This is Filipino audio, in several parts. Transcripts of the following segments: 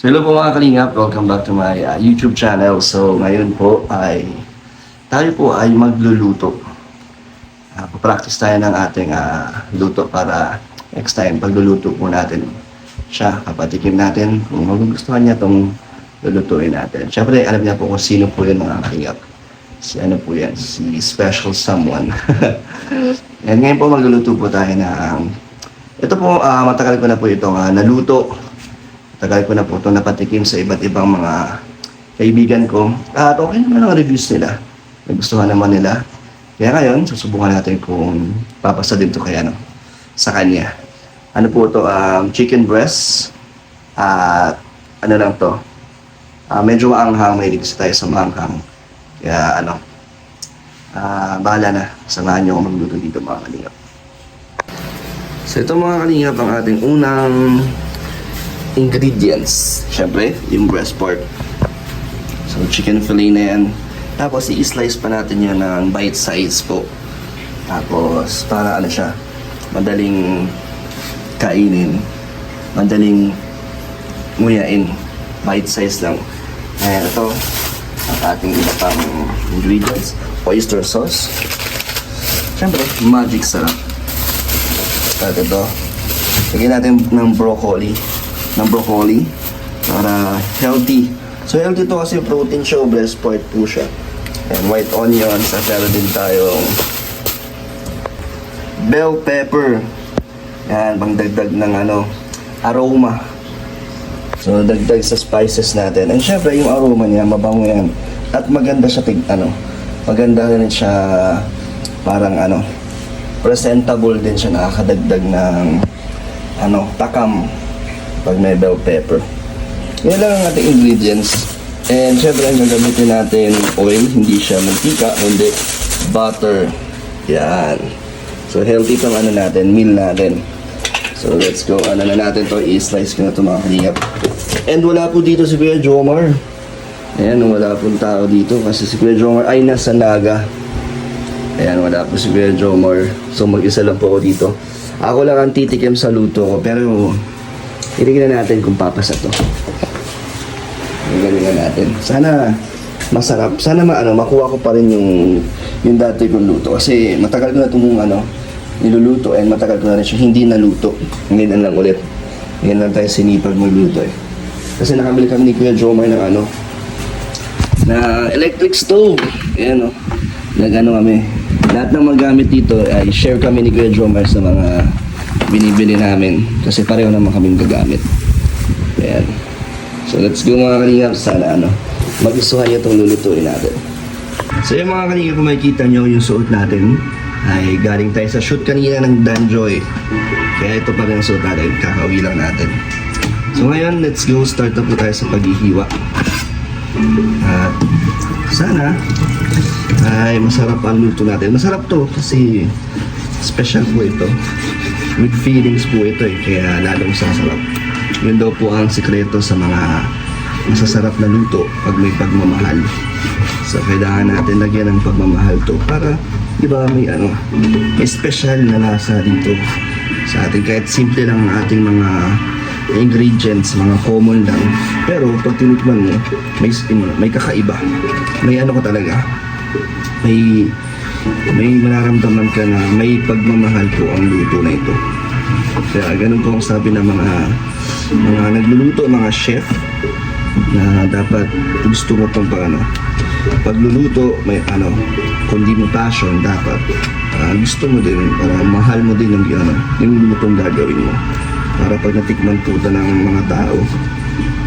So hello po mga kalingap, welcome back to my YouTube channel. So ngayon po ay tayo po ay magluluto. Papractice tayo ng ating luto para next time pagluluto po natin siya, kapatikim natin kung magugustuhan niya itong lulutuin natin. Siyempre alam niya po kung sino po yun mga kalingap. Si ano po yan, si special someone. And ngayon po magluluto po tayo na ito po matagal ko na po itong naluto. Tagal ko na po ito napatikim sa iba't ibang mga kaibigan ko. At okay naman ang reviews nila. Nagustuhan naman nila. Kaya ngayon, susubukan natin kung papasa din ito kaya sa kanya. Ano po ito? Chicken breast. At ano lang to? Medyo maanghang. May ligis tayo sa maanghang. Kaya bahala na. Samahan nyo akong magluto dito mga kalingap. So ito mga kalingap ang ating unang ingredients. Siyempre, yung breast pork. So, chicken fillet na yan. Tapos, i-slice pa natin yan ng bite size po. Tapos, para ano siya, madaling kainin. Madaling nguyain. Bite size lang. Ayan, ito. Ang ating iba pang ingredients. Oyster sauce. Siyempre, magic sarap. At ito, lagyan natin ng broccoli para healthy. So healthy to kasi protein siya, breast pork po siya. And white onions, at meron din tayong bell pepper. Yan, pangdagdag ng aroma. So dagdag sa spices natin. And syempre yung aroma niya, mabango yan. At maganda siya maganda rin siya parang presentable din siya, nakakadagdag ng takam pag may bell pepper. Yan lang ang ating ingredients. And syempre ang gagamitin natin oil, hindi siya mantika, hindi butter. Yan. So healthy itong meal natin. So let's go, na natin to, i-slice ko na ito mga kalingap. And wala po dito si Kuya Jomar. Ayan, wala pong tao dito kasi si Kuya Jomar ay nasa Naga. Ayan, wala po si Kuya Jomar. So mag-isa lang po ako dito. Ako lang ang titikim sa luto ko, pero itignan natin kung papasa to. Galingan natin. Sana masarap. Sana makuha ko pa rin yung dati kong luto. Kasi matagal ko na itong niluluto and matagal ko na rin siya hindi naluto. Ngayon lang ulit. Ngayon lang tayo sinipag magluto eh. Kasi nakabili kami ni Kuya Jomar ng na electric stove. Ayan kami. Lahat ng magamit dito ay share kami ni Kuya Jomar sa mga binibili namin kasi pareho naman kaming gagamit. Ayan. So let's go mga kalingap. Sana magustuhan nyo itong lulutuin natin. So yung mga kalingap, kung makikita nyo yung suot natin ay galing tayo sa shoot kanina ng Danjoy. Kaya ito pa rin ang suot natin. Kakauwi lang natin. So ngayon, let's go. Start up po tayo sa paghihiwa. At sana ay masarap ang luto natin. Masarap to kasi special po ito. With feelings po ito kaya lalong sasarap. Yun daw po ang sikreto sa mga masasarap na luto pag may pagmamahal. So kailangan natin lagyan ng pagmamahal to para may special na lasa dito sa atin. Kahit simple lang ang ating mga ingredients, mga common lang. Pero pag tinikman mo, may kakaiba. May talaga. May mararamdaman ka na may pagmamahal po ang luto na ito. Kaya ganun po ang sabi ng mga nagluluto, mga chef, na dapat gusto mo itong pagluluto, may kundi mo passion, dapat gusto mo din, para mahal mo din yung lutong gagawin mo. Para pag natikman po ito ng mga tao,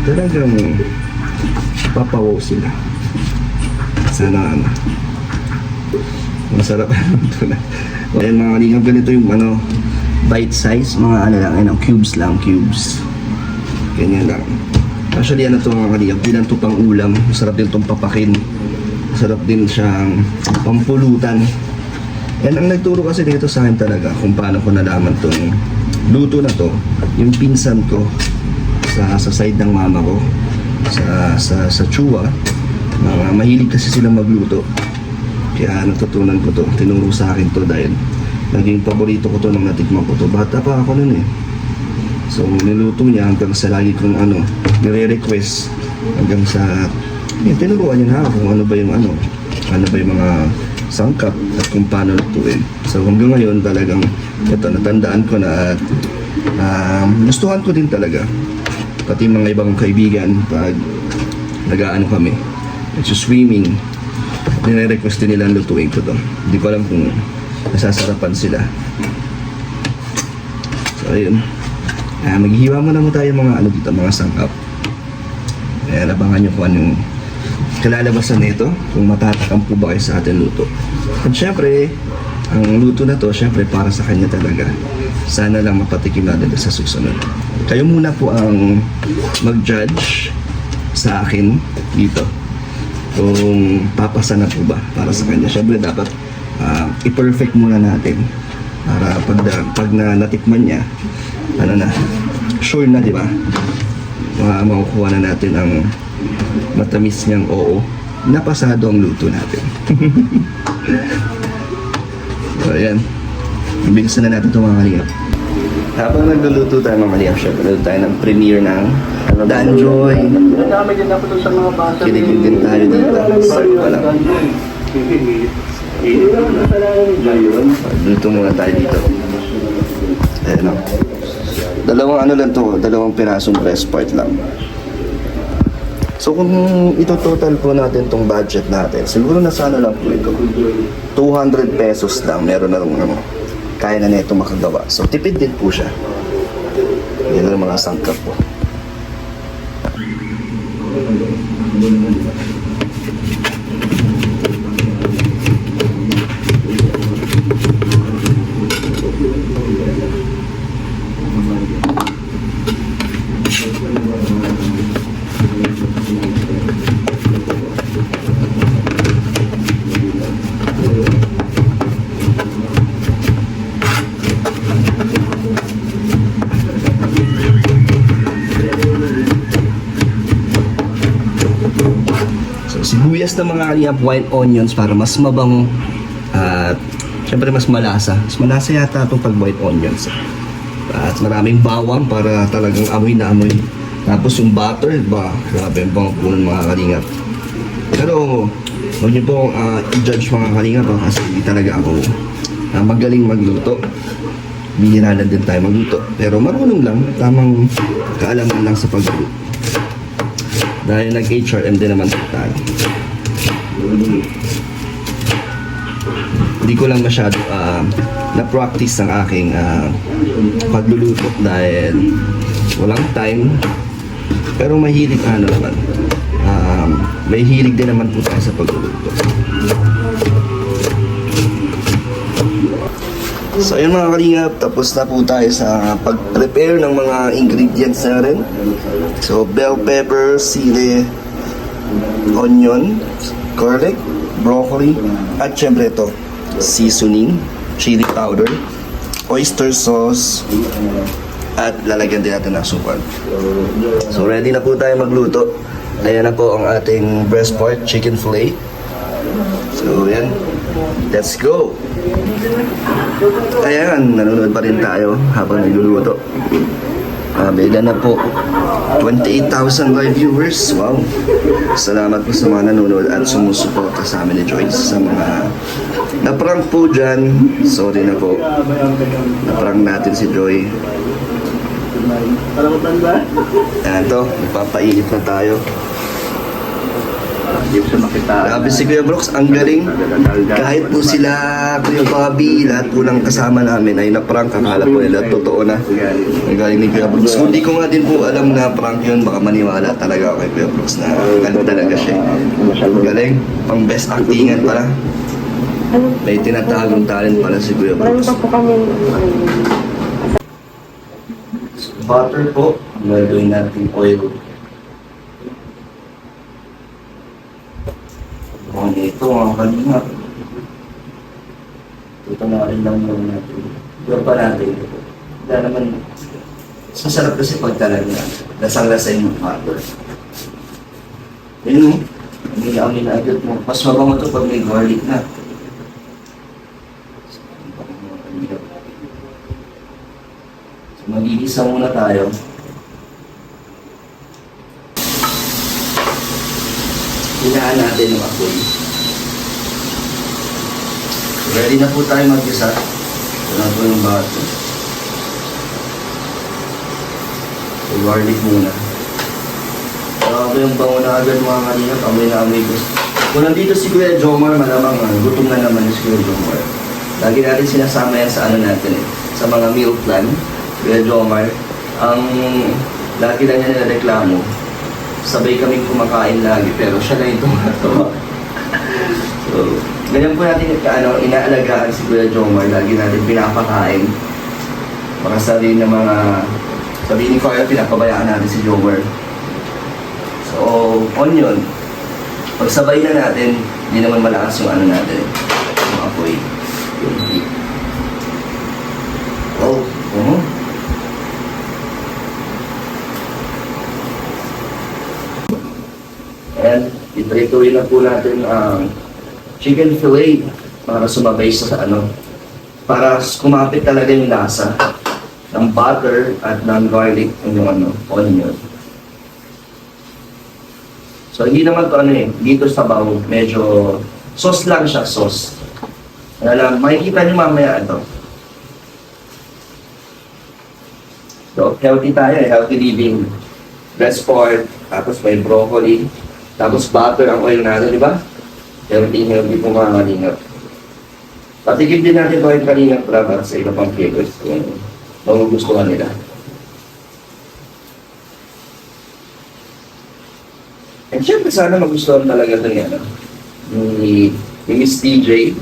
talagang papawaw sila. Sana masarap ito na. Ayan mga kalingap, ganito yung bite size, mga cubes lang, cubes. Ganyan lang. Actually to mga kalingap, di lang ito pang ulam. Masarap din itong papakin. Masarap din siyang pampulutan. Yan ang nagturo kasi dito sa akin talaga kung paano ko nalaman itong luto na to. Yung pinsan ko sa side ng mama ko sa Chua, mahilig kasi silang magluto. Kaya natutunan ko to, tinuro sa akin to dahil naging paborito ko to nung natikman ko to. Bata pa ako nun eh. So niluto niya hanggang sa lagi kong nire-request hanggang sa tinuruan niya na ako kung ano ba yung mga sangkap at kung paano lutuin. So hanggang ngayon talagang ito, natandaan ko na at gustuhan ko din talaga. Pati mga ibang kaibigan pag nag-aano kami, nagsuswimming, nire-request din nila lutuin ko to. Hindi ko alam kung nasasarapan sila. So ayun, maghihiwa muna mo tayo mga dito, mga sangkap. Abangan nyo kung anong kalalabasan nito, kung matatakam po ba kayo sa ating luto. At syempre, ang luto na to, syempre para sa kanya talaga. Sana lang mapatikim natin sa susunod. Kayo muna po ang mag-judge sa akin dito kung papasa na po ba para sa kanya. Syempre dapat i-perfect muna natin para pag natikman niya, sure na, di ba? Makukuha na natin ang matamis niyang oo. Napasado ang luto natin. So, ayan. Bilisan na natin ito mga kalingap. Habang nagluluto tayo mga kalingap, syempre nagluluto tayo ng premiere ng Danjoy. Kiligin din tayo dito. Start pa lang. Luto muna tayo dito. Ayan o. Dalawang pirasong breast part lang. So kung ito total po natin tong budget natin, siguro nasa lang po ito. 200 pesos lang, meron na lang kaya na nito makagawa. So tipid din po siya. Yan ang mga sangkap po. Sibuyas na mga kalingap, white onions para mas mabango at syempre mas malasa. Mas malasa yata itong pag white onions. At maraming bawang para talagang amoy na amoy. Tapos yung butter, grabe yung bango po ng mga kalingap. Pero huwag niyo po i-judge mga kalingap kasi hindi talaga ako magaling magluto. Bihira lang din tayo magluto. Pero marunong lang, tamang kaalaman lang sa pagluto. Dahil nag-HRM din naman tayo. Hindi ko lang masyado na-practice ang aking pagluluto dahil walang time. Pero mahilig naman. May hilig din naman po tayo sa pagluluto. So ayun mga kalingap, tapos na po tayo sa pag-prepare ng mga ingredients na rin. So bell pepper, sili, onion, garlic, broccoli, at syempre ito, seasoning, chili powder, oyster sauce, at lalagyan din natin ng asukal. So ready na po tayo magluto. Ayan na po ang ating breast part, chicken fillet. So yan, let's go! Ayan, nanonood pa rin tayo habang nagluluto. Beda na po 28,000 live viewers. Wow, salamat po sa mga nanonood at sumusuporta sa amin ni Joyce. Sa mga naprank po dyan, sorry na po, naprank natin si Joy. Ayan to, nagpapainit na tayo. Grabe si Kuya Brooks, ang galing. Kahit po sila, Kuya Bobby, lahat po ng kasama namin ay na-prank. Akala po nila totoo na. Ang galing ni Kuya Brooks. Hindi ko nga din po alam na prank yun. Baka maniwala talaga ako kay Kuya Brooks na galing talaga siya. Galing. Pang best actingan pala. May tinatagong talent pala si Kuya Brooks. Butter po. Gagawin natin oil. Ito mga kalingap. Ito na rin lang yung natin. Iba pa natin. Wala naman. Masarap kasi pag talaga lasang-lasa yung butter. Yun o. Umiyamin na agad mo. Mas mabango ito pag may garlic na. So magigisa muna tayo. hinaan natin yung apoy. Ready na po tayo mag-isa. Ito na po yung bato. So, garlic muna. Grabe yung bango na agad mga kalingap. Amoy na amoy gusto. Kung nandito si Kuya Jomar, malamang gutom na naman si Kuya Jomar. Lagi natin sinasama yan sa ano natin eh. Sa mga meal plan. Kuya Jomar, ang lagi lang niya nilareklamo. Sabay kaming kumakain lagi, pero siya na yung tumatawa. So, ganyan po natin inaalagaan si Kuya Jomar. Lagi natin pinapakain. Baka sabihin ng mga, sabihin ni Kuya, pinapabayaan natin si Jomar. So, onion. Pag sabay na natin, hindi naman malakas yung ano natin. Yung apoy. Yung heat. Oh, And itrituloy na po natin ang chicken fillet para sumabay sa ano, para kumapit talaga yung lasa ng butter at ng garlic and yung ano, onion. So hindi naman to ano eh, dito sa baw, medyo sauce lang siya, sauce. Alam, makikita niyo mamaya ito. So healthy tayo eh, healthy living. Breast pork, tapos may broccoli, tapos butter ang oil natin, di ba? Healthy po mga kalingap. Patikim din natin ito yung kalingap para sa iba pang flavors kung magugustuhan nila. And syempre sana magustuhan talaga ito ni Miss DJ.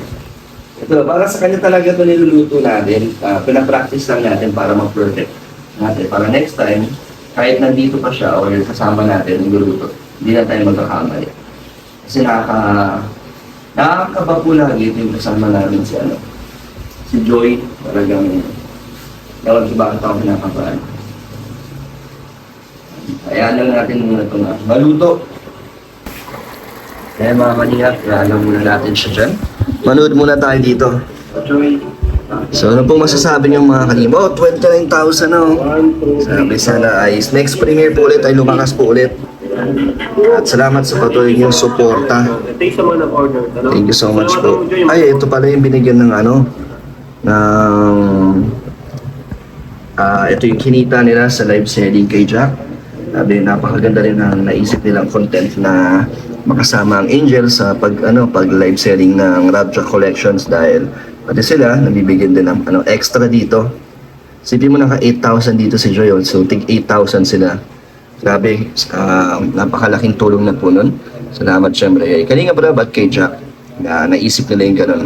Ito, para sa kanya talaga ito niluluto natin. Pinapractice lang natin para ma-perfect natin. Para next time, kahit nandito pa siya o kasama natin niluluto, hindi na tayo magkakamali. Kasi nakakaba po lagi yung kasama namin si Joy. Talagang ewan ko bakit ako pinakabaan. Kaya lang natin muna ito na maluto. Kaya mga kalingap, alam muna natin siya dyan. Manood muna tayo dito. So ano pong masasabi niyo mga kalingap? Oh, 29,000 na oh. Sabi sana ay next premiere po ulit ay lumakas po ulit. At salamat sa patuloy niyong suporta. Thank you so much po. Ay, ito pala yung binigyan ng ito yung kinita nila sa live selling kay Jack. Sabi, napakaganda rin ang naisip nilang content na makasama ang Angel sa pag live selling ng Radja Collections dahil pati sila nabibigyan din ng extra dito. Sipin mo naka 8,000 dito si Joy, so tig 8,000 sila. Grabe, napakalaking tulong na po nun. Salamat syempre kay Kalinga Brab at kay Jack na naisip nila yung ganun.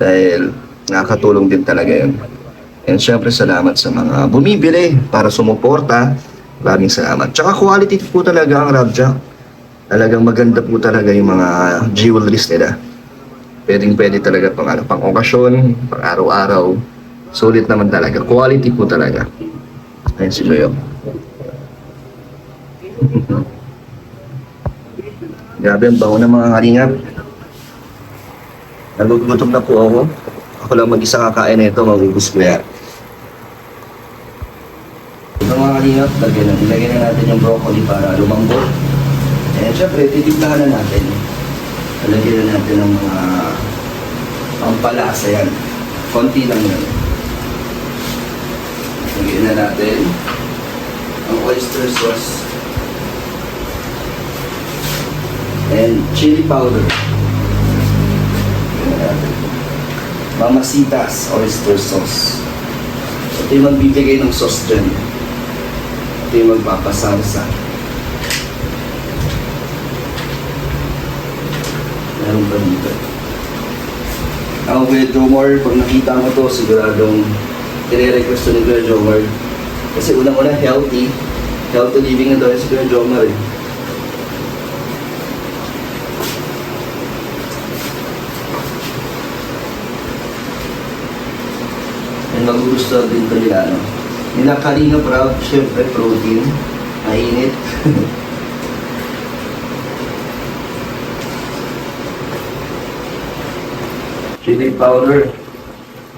Dahil nakakatulong din talaga yun. And syempre salamat sa mga bumibili para sumuporta. Maraming salamat. Tsaka quality po talaga ang Radja. Talagang maganda po talaga yung mga jewelries nila. Pwede talaga pang okasyon, pang araw-araw. Sulit naman talaga. Quality po talaga. Ayun si Joyo. Grabe ang bango ng mga kalingap. Nagugutom na po ako. Ako lang mag-isa kakain na ito, magugus ko yan. Ito mga kalingap, lagyan na natin yung broccoli para lumambot. And syempre, titiplahan na natin. Lagyan na natin ng mga pampalasa yan. Konti lang yan. Lagyan na natin ang oyster sauce. And chili powder. Mamasitas oyster sauce. Ito yung magbibigay ng sauce dyan. Ito yung magpapasalsa. Meron ba dito? Ako Kuya Jomar, pag nakita mo to, siguradong i-request ni Kuya Jomar. Kasi unang-una healthy living na daw si Kuya Jomar eh. Magugustuhan din ito nila, nila Kalinga Brab, syempre protein, mainit. Chili powder,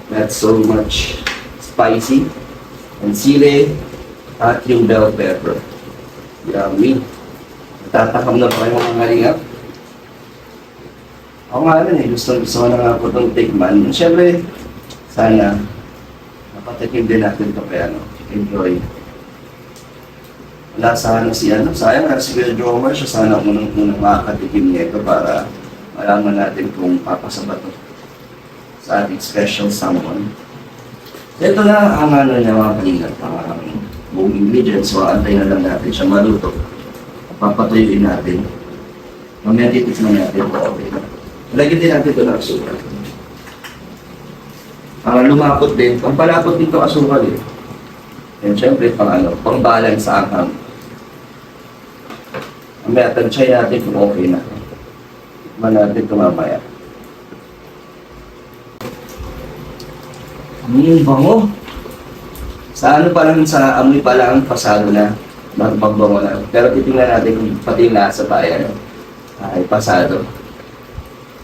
not so much spicy. And sili, at yung bell pepper. Yummy. Tatakam na pa kayo mga kalingap. Ako nga rin eh, gusto ko na nga po itong tikman. Siyempre, sana, napatikim din natin ito kaya enjoy. Wala sana sayang na si Kuya Jomar, siya sana unang makakatikim niya ito para malaman natin kung papasa ba ito sa ating special someone. Ito na ang niya mga kalingat, ang buong ingredients, so antay na lang natin siya maluto. Papatuyuin natin. Mamaya titikman natin ito, okay na. Lagyan din natin ito ng asukal. Lumapot din, pampalapot dito asukal eh. And syempre, pang balance sa anghang. Mamaya, tansya natin kung okay na. Tikman natin ito mamaya. Bango. Sa pa lang, sa amoy pa lang, pasado na. Magbango na. Pero titingnan natin kung pati yung lasa pa ay pasado.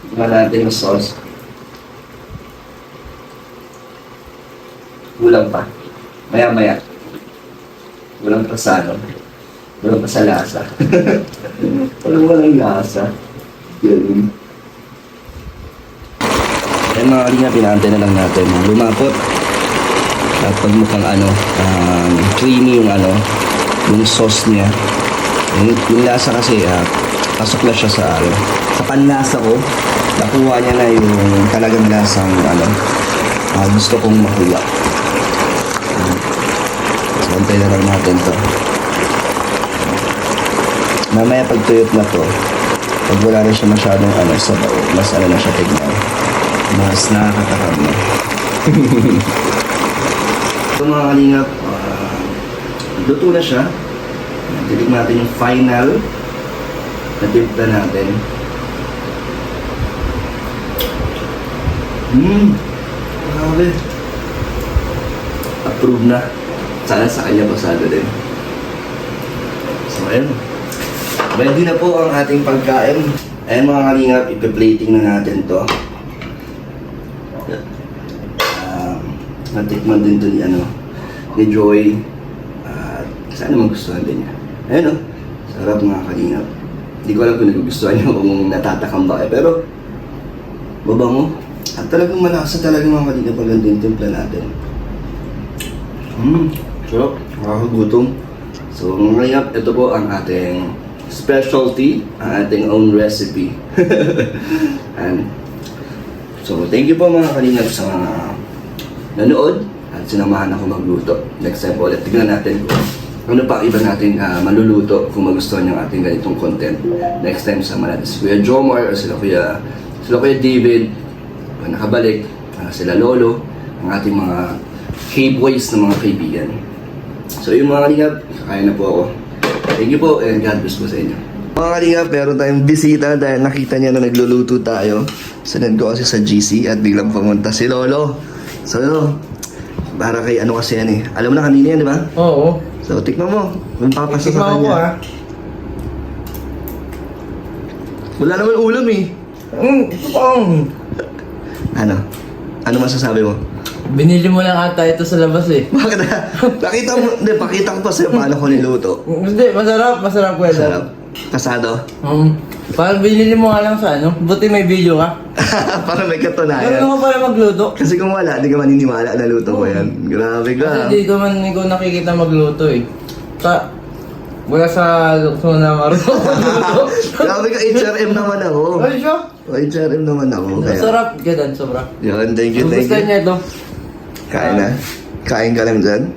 Titingnan natin yung sauce. Kulang pa. Maya-maya. Kulang pa sa Kulang pa sa lasa. Walang lasa. Ganun. Yan mga kalinga, pinantay na lang natin. Lumapot. At pag mukhang creamy yung sauce niya. Yung lasa kasi, pasok na siya sa panlasa ko. Nakuha niya na yung talagang lasang gusto kong makuha. So, antay na lang natin to. Mamaya pag tuyot na to, pag wala na siya masyadong sabaw, mas na siya tignan. Mas nakakatakam na. So mga kalingap, luto na siya. Titignan natin yung final na timpla natin. Grabe. Approve na. Sana sa kanya pasado din. So ayun. Ready na po ang ating pagkain. Ayun mga kalingap, ipi-plating na natin to. Natikman din to ni Joy. Sana magustuhan din niya. Ayun sarap mga kalingap. Hindi ko alam kung nagugustuhan niyo kung natatakam ba kayo. Pero, mabango. At talagang malasa talaga mga kalingap pag yung timpla natin. Sarap. Nakakagutom. So mga kalingap, ito po ang ating specialty, ang ating own recipe. And, so thank you po mga kalingap sa mga nanood at sinamahan ako magluto. Next time po ulit, tignan natin kung ano pa iba natin maluluto kung magustuhan yung ating ganitong content. Next time sama natin si Kuya Jomar o sila Kuya David, nakabalik, sila Lolo, ang ating mga K-boys na mga kaibigan. So yung mga kalingap, kaya na po ako. Thank you po and God bless po sa inyo. Mga kalingap, meron tayong bisita dahil nakita niya na nagluluto tayo. Sunod ko kasi sa GC at biglang pumunta si Lolo. So, para kay kasi yan eh. Alam mo na kanina yan, di ba? Oo. So, tikman mo. Kung papasa sa Tikman ko kanya. Wala naman ulam eh. Ito pang. Ano masasabi mo? Binili mo lang ata ito sa labas eh. Bakit na? Pakita ko pa sa'yo paano ko niluto. Hindi, masarap kuya. Sarap. Pasado. Parang binili mo nga lang sa buti may video ka. Para may katunayan. Gano'n mo pala magluto. Kasi kung wala, di ka maniniwala na luto ko yan. Grabe ka. Kasi di ko man ikaw nakikita magluto eh. Wala sa lukso na marunong magluto. Grabe ka, HRM naman ako. Ano siya? HRM naman ako. Kaya... Masarap, ganun, sobra. Yun, thank you, Kung thank gusto you. niya ito. Kain na. Kain ka lang dyan.